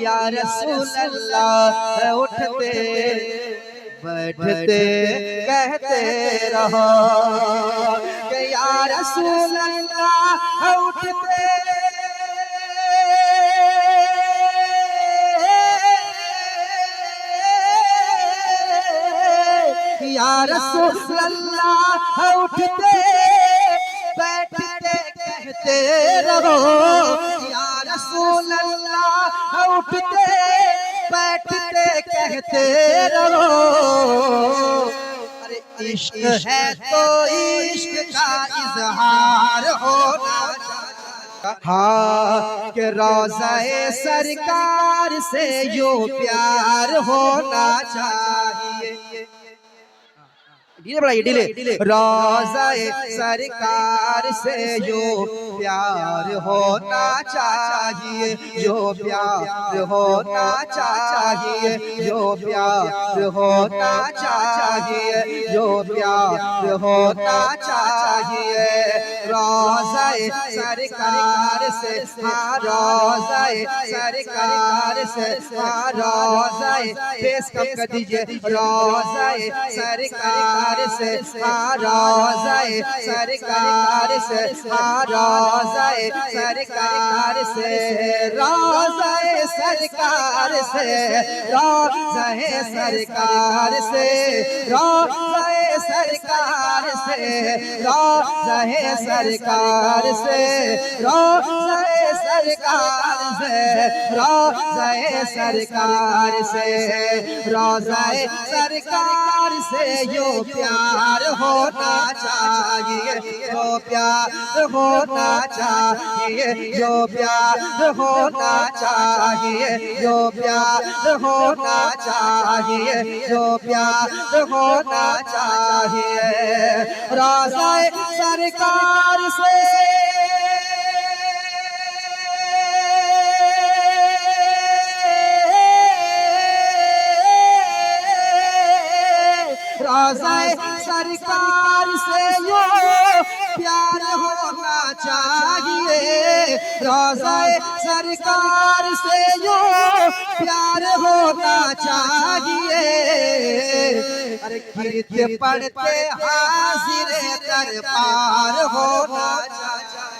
या रसूल अल्लाह उठते बैठते कहते रहो कि या रसूल अल्लाह उठते या रसूल अल्लाह उठते बैठते कहते रहो या रसूल अल्लाह उठते बैठते कहते रहो। अरे इश्क है तो इश्क का इजहार होना चाहिए। हाँ कि रोज़ाए सरकार से यूं प्यार होना चाहिए। डिले बढ़ाइए डिले। रोज़ाए सरकार से यूं प्यार होना चाहिए, जो प्यार होना चाहिए, जो प्यार होना चाहिए, जो प्यार होना चाहिए। रोज़ाए सरकार से हाँ रोज़ाए सरकार से हाँ रोज़ाए पेश कब कर दीजिए रोज़ाए सरकार से हाँ रोज़ाए सरकार से हाँ रोज़ाए सरकार से रोज़ाए सरकार से रोज़ाए सरकार से रोज़ाए सरकार से रोज़ाए सरकार से रोज़ाए सरकार से रोज़ाए सरकार से रोज़ाए सरकार से यूं प्यार होना चाहिए, जो प्यार होना चाहिए, जो प्यार होना चाहिए, जो प्यार होना चाहिए, जो प्यार होना चाहिए। रोज़ाए सरकार से रोज़ाए सरकार से यूं प्यार होना चाहिए, रोज़ाए सरकार से यूं प्यार होना चाहिए। अरे गिरते पड़ते हाजिर दरबार होना चाहिए,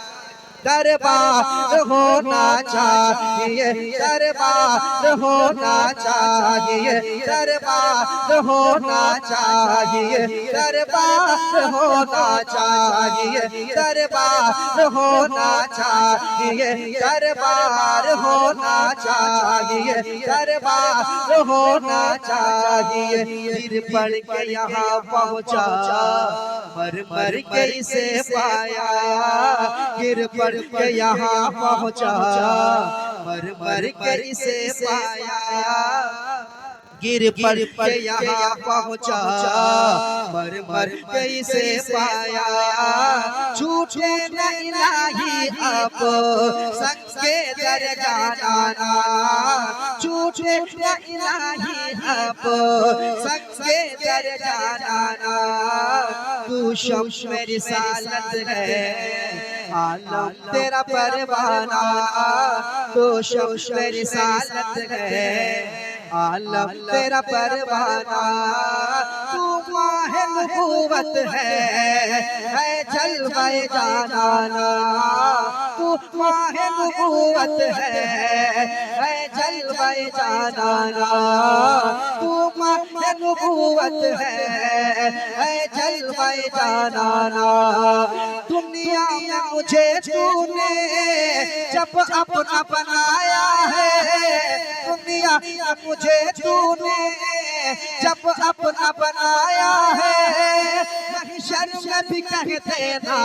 दरबार होना चाहिए, दरबार होना चाहिए, दरबार होना चाहिए, दरबार होना चाहिए, दरबार होना चाहिए, दरबार होना चाहिए, दरबार होना चाहिए। गिर पड़ के यहाँ पहुँचा मर मर के इसे पाया, गिर पड़ के यहाँ पहुँचा मर मर के इसे पाया, गिर पड़ के यहाँ पहुँचा मर मर के इसे पाया। छूटे न इलाही अब संगे दर जाना, छूटे न इलाही अब संगे दर जाना। तू शम्स मेरी सालत है आलम तेरा परवाना, तो शम्स मेरी सालत है आलम तेरा परवाना। तू माहे नबूवत है जलवाए जानाना, तू माहे नबूवत है जलवाए जानाना, तू माहे नबूवत है जलवाए जानाना। दुनिया में मुझे तूने जब अपना बनाया है, दुनिया में मुझे तूने जब अपना बनाया है, महशर में भी कह देना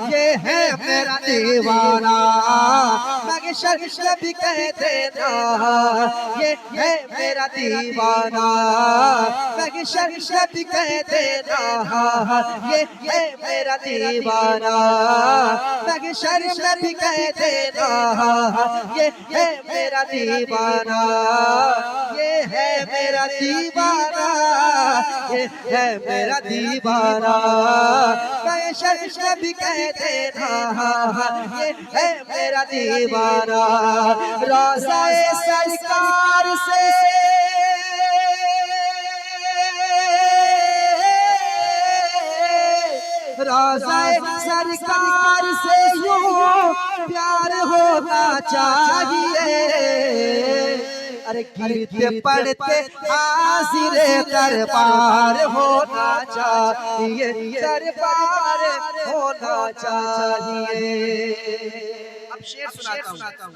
ये है मेरा दीवाना, महशर में भी कह देना ये है मेरा दीवाना, महशर में भी कह देना ये है मेरा दीवाना, महशर में भी कह देना ये है मेरा दीवाना, ये है मेरा दीवाना, ये है मेरा दीवाना। भी कहते ये है मेरा दीवाना। रोज़ाए सरकार से रोज़ाए सरकार से यूं प्यार होना चाहिए। अरे गिरते पड़ते हाज़िरे दरबार होना चाहिए, दरबार होना चाहिए। अब शेर सुनाता हूँ।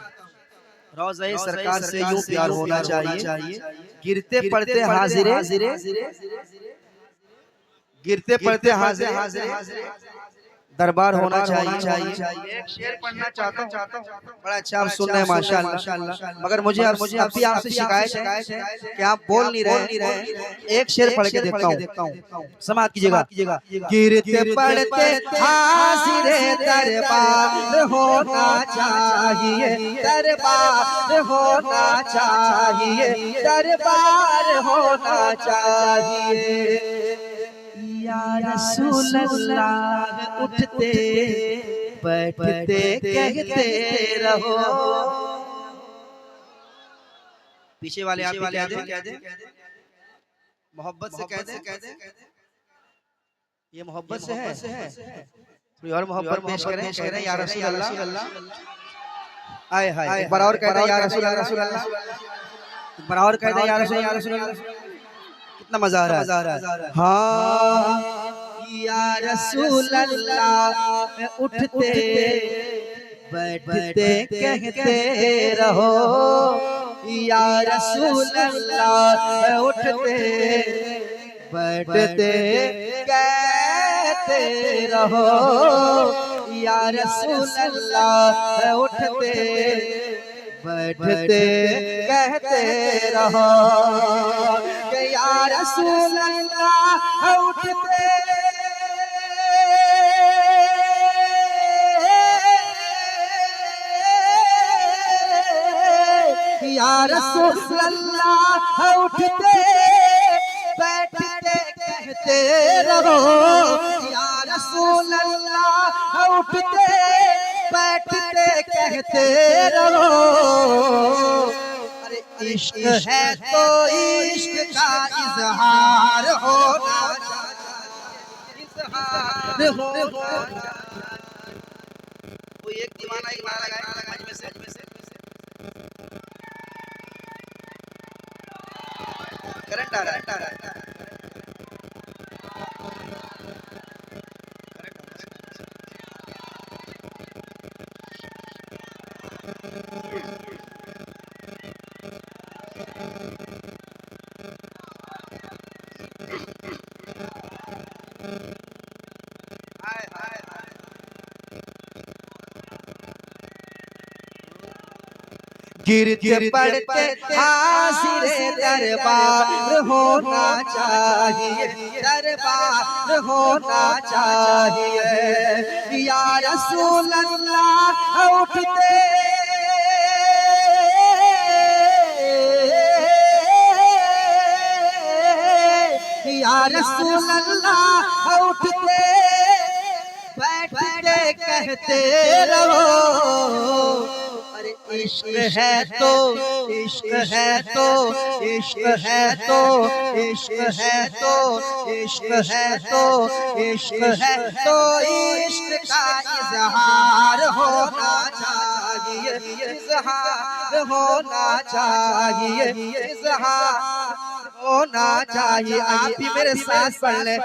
रोज़ाए सरकार से यूं प्यार होना चाहिए, गिरते पड़ते हाज़िरे गिरते पड़ते हाज़िरे दरबार होना चाहिए। एक शेर पढ़ना चाहता हूँ, बड़ा अच्छा आप सुन रहे हैं माशाअल्लाह। मगर मुझे अभी आपसे शिकायत है कि आप बोल नहीं रहे। एक शेर पढ़ के देखता हूँ, समाप्त कीजिएगा। गिरते पड़ते हाज़िरे दरबार होना चाहिए, दरबार होना चाहिए, दरबार होना चाहिए। या रसूल अल्लाह उठते बैठते कहते रहो। पीछे वाले आप कह दे मोहब्बत से कह दे ये मोहब्बत से है। कोई और मोहब्बत पेश करें, कह रहे हैं या रसूल अल्लाह। आए हाय, एक बार और कह दे या रसूल अल्लाह। एक बार और कह दे या रसूल अल्लाह। कितना मजा आ रहा है। हाँ या रसूल अल्लाह उठते बैठते कहते रहो। या रसूल अल्लाह उठते बैठते कहते रहो। या रसूल अल्लाह उठते बैठते कहते रहो। या रसूल अल्लाह उठते या रसूल अल्लाह उठते बैठते कहते रहो। या रसूल अल्लाह उठते बैठते कहते रहो। इश्क है तो इश्क का इजहार होना चाहिए, इजहार होना चाहिए। कोई एक दीवाना एक गाना लगाए आज में से करंट आ रहा है। गिरते पड़ते हाज़िरे दरबार होना चाहिए, दरबार होना चाहिए। या रसूल अल्लाह उठते या रसूल अल्लाह उठते बैठते कहते रहो। इश्क है तो इश्क है तो इश्क है तो इश्क है तो इश्क है तो इश्क है तो इश्क का इजहार होना चाहिए, इजहार होना चाहिए, इजहार होना चाहिए। आप भी मेरे साथ पढ़ ले।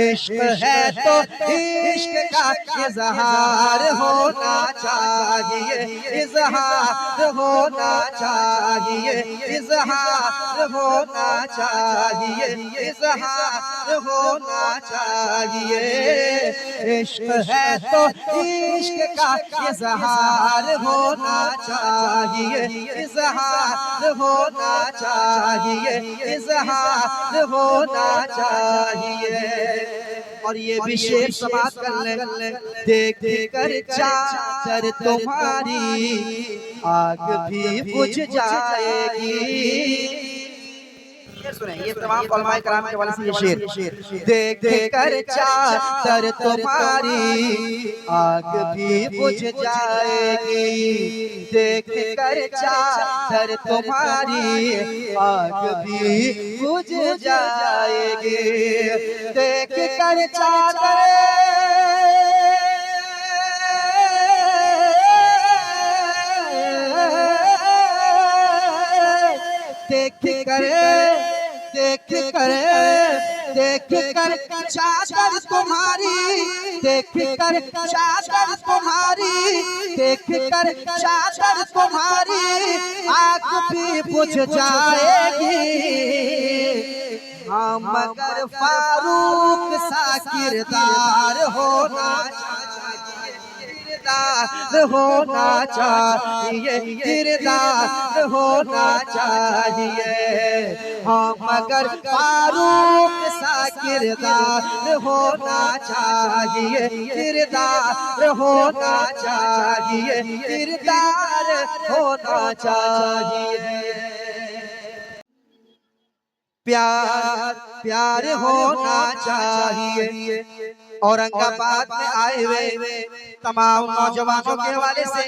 इश्क है तो इश्क का इजहार होना चाहिए, इजहार होना चाहिए, इजहार होना चाहिए, इजहार होना चाहिए। इश्क है तो इश्क का इजहार होना चाहिए, इजहार होना चाहिए, इजहार होना चाहिए। और ये विशेष समाप्त कर ले। देख कर चादर तुम्हारी आग भी बुझ जाएगी। ये सुने, ये तमाम उलमाए कराम के वाले से ये शेर। देख कर चादर तुम्हारी आग भी बुझ जाएगी, देख कर चादर तुम्हारी आग भी बुझ जाएगी, देख कर चादर देख कर चादर तुम्हारी, देख कर चादर तुम्हारी, देख कर चादर तुम्हारी आग भी बुझ जाएगी। हाँ मगर फारूक सा किरदार होना होना चाहिए, किरदार होना चाहिए। हाँ मगर फारूक सा किरदार होना चाहिए, किरदार होना चाहिए, किरदार होना चाहिए। प्यार प्यार होना चाहिए। औरंगाबाद में आए हुए तमाम नौजवानों के हवाले से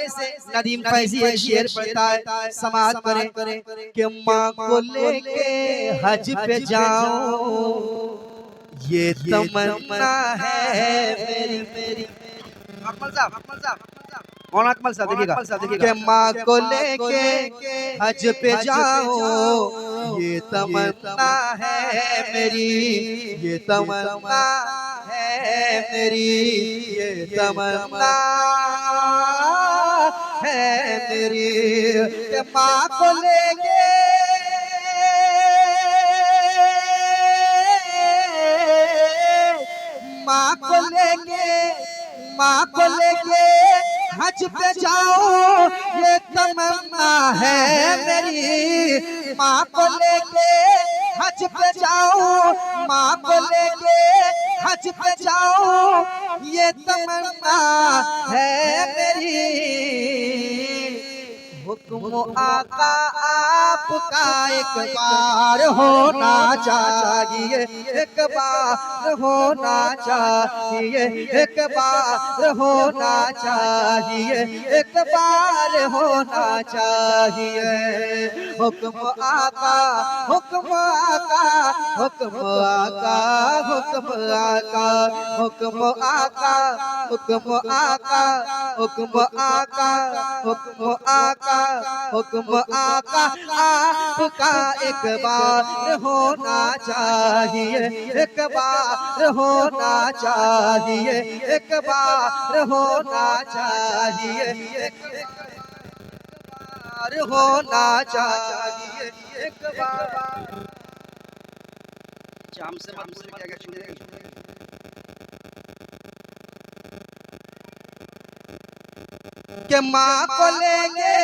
नदीम फैजी एक शेर पढ़ता है, समाज करें कि माँ को लेके हज पे जाऊं ये तमन्ना है मेरी मेरी। अकमल साहब कौन अकमल साहब देखिएगा, कि माँ को लेके हज पे जाऊं ये तमन्ना है मेरी, ये तमन्ना है मेरी, ये तमन्ना है मेरी। कि माँ को लेके माँ को लेके हज पे जाओ ये तमन्ना है मेरी। माँ को लेके हज पे जाओ, माँ को लेके हज पे जाओ ये तमन्ना है मेरी। हुक्म आका आपका एक बार होना चाहिए, एक बार होना चाहिए, एक बार होना चाहिए, एक बार होना चाहिए। हुक्म आका हुक्म आका हुक्म आका हुक्म आका हुक्म आका हुक्म आका हुक्म आका हुक्म आका हुक्म आका आपका एक बार होना चाहिए, एक बार होना चाहिए, एक बार होना चाहिए, एक बार होना चाहिए, एक बार। जाम से क्या क्या छूटेगा कि माँ को लेंगे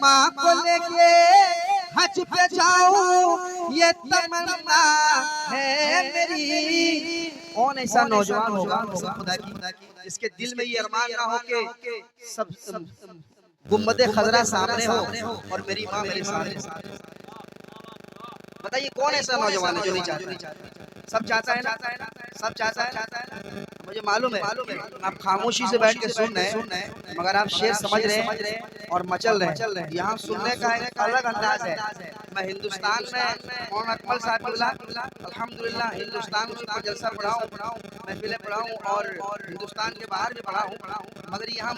माँ को लेके हज पे जाऊं ये तमन्ना है मेरी। कौन ऐसा नौजवान होगा खुदा की जिसके दिल में ये अरमान ना हो के सब गुम्बद खजरा सामने हो और मेरी माँ मेरे सामने। बताइए कौन ऐसा नौजवान है जो नहीं चाहता? सब चाहता है ना, सब चाहता है। मुझे मालूम है आप खामोशी से बैठ के सुन रहे हैं, मगर आप शेर समझ रहे हैं और मचल रहे हैं। यहाँ सुनने का एक अलग अंदाज है। मैं हिंदुस्तान में मौलाना अकमल साहब अल्हम्दुलिल्लाह हिंदुस्तान में जलसा पढ़ा हूँ, महफिलें पढ़ा हूँ और हिंदुस्तान के बाहर भी पढ़ा हूँ, मगर यहाँ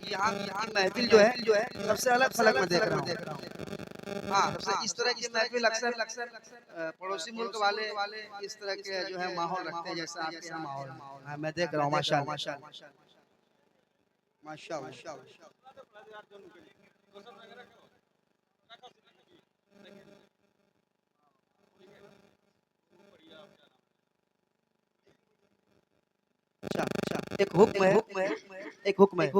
यहाँ की महफिल जो है सबसे अलग फलक में देख रहा हूँ। हाँ, इस तरह की महफिल अक्सर पड़ोसी मुल्क वाले इस तरह के जो है माहौल रखते हैं जैसा आपके यहाँ माहौल। हाँ, मैं देख रहा हूँ माशाअल्लाह माशाअल्लाह। अच्छा, एक हुक्म है, एक हुक्म है।